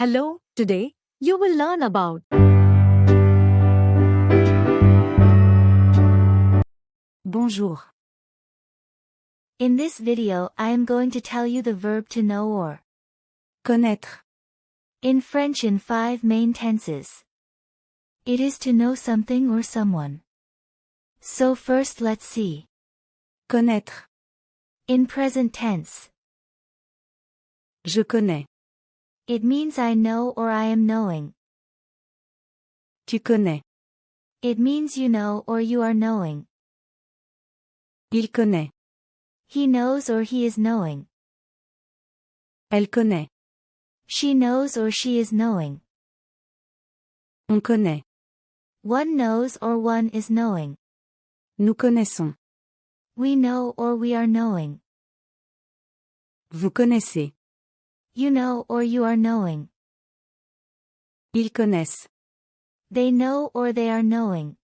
Hello, today you will learn about Bonjour. In this video I am going to tell you the verb to know or Connaître. in French in 5 main tenses. It is to know something or someone. So first let's see. Connaître. In present tense, Je connais. it means I know or I am knowing. Tu connais. It means you know or you are knowing. Il connaît. He knows or he is knowing. Elle connaît. She knows or she is knowing. On connaît. One knows or one is knowing. Nous connaissons. We know or we are knowing. Vous connaissez. You know or you are knowing. Ils connaissent. They know or they are knowing.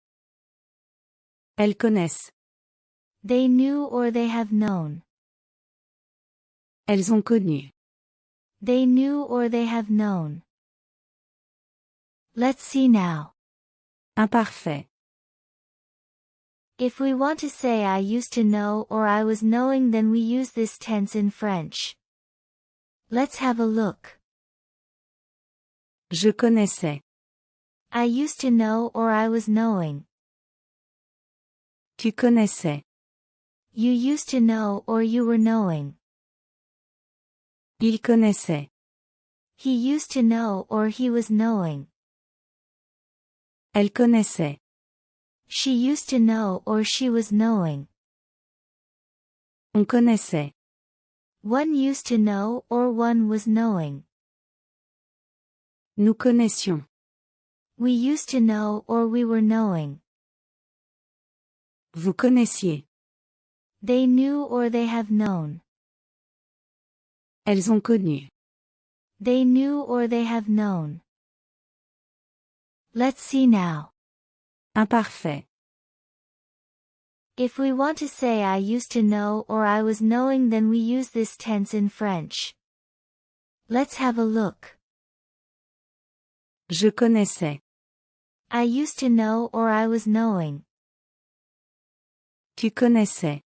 Elles connaissent. They knew or they have known. Elles ont connu. They knew or they have known. Let's see now. Imparfait. If we want to say I used to know or I was knowing, then we use this tense in French. Let's have a look. Je connaissais. I used to know or I was knowing. Tu connaissais. You used to know or you were knowing. Il connaissait. He used to know or he was knowing. Elle connaissait. She used to know or she was knowing. On connaissait. One used to know or one was knowing. Nous connaissions. We used to know or we were knowing. Vous connaissiez. They knew or they have known. Elles ont connu. They knew or they have known. Let's see now. Imparfait. If we want to say I used to know or I was knowing, then we use this tense in French. Let's have a look. Je connaissais. I used to know or I was knowing. Tu connaissais.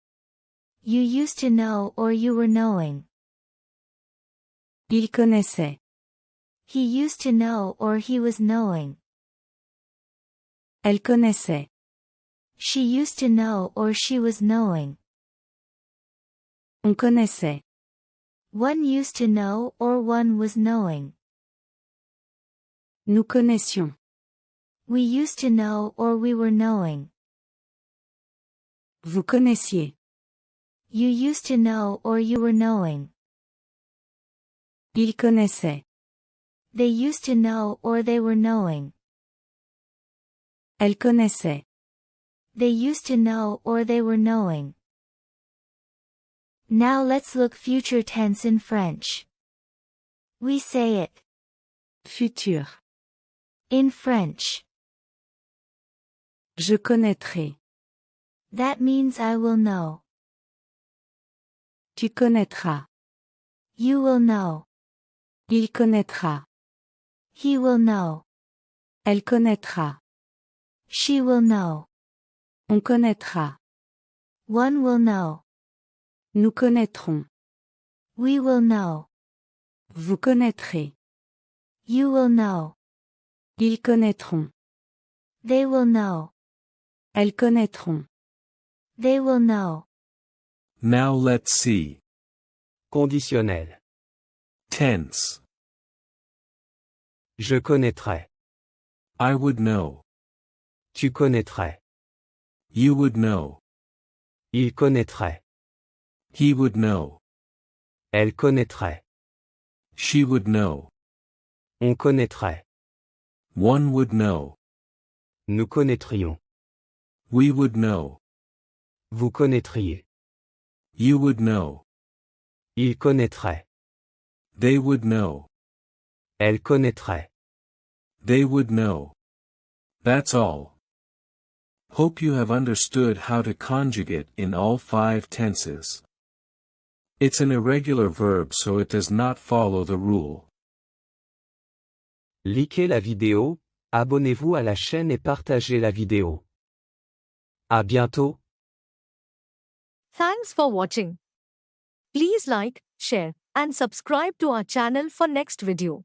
You used to know or you were knowing. Il connaissait. He used to know or he was knowing. Elle connaissait. She used to know or she was knowing. On connaissait. One used to know or one was knowing. Nous connaissions. We used to know or we were knowing. Vous connaissiez. You used to know or you were knowing. Il connaissait. They used to know or they were knowing. Elle connaissait. They used to know or they were knowing. Now let's look future tense in French. We say it. Futur. In French. Je connaîtrai. That means I will know. Tu connaîtras. You will know. Il connaîtra. He will know. Elle connaîtra. She will know. On connaîtra. One will know. Nous connaîtrons. We will know. Vous connaîtrez. You will know. Ils connaîtront. They will know. Elles connaîtront. They will know. Now let's see. Conditionnel. Tense. Je connaîtrais. I would know. Tu connaîtrais. You would know. Il connaîtrait. He would know. Elle connaîtrait. She would know. On connaîtrait. One would know. Nous connaîtrions. We would know. Vous connaîtriez. You would know. Il connaîtrait. They would know. Elle connaîtrait. They would know. That's all. Hope you have understood how to conjugate in all 5 tenses. It's an irregular verb, so it does not follow the rule. Likez la vidéo, abonnez-vous à la chaîne et partagez la vidéo. À bientôt. Thanks for watching. Please like, share, and subscribe to our channel for next video.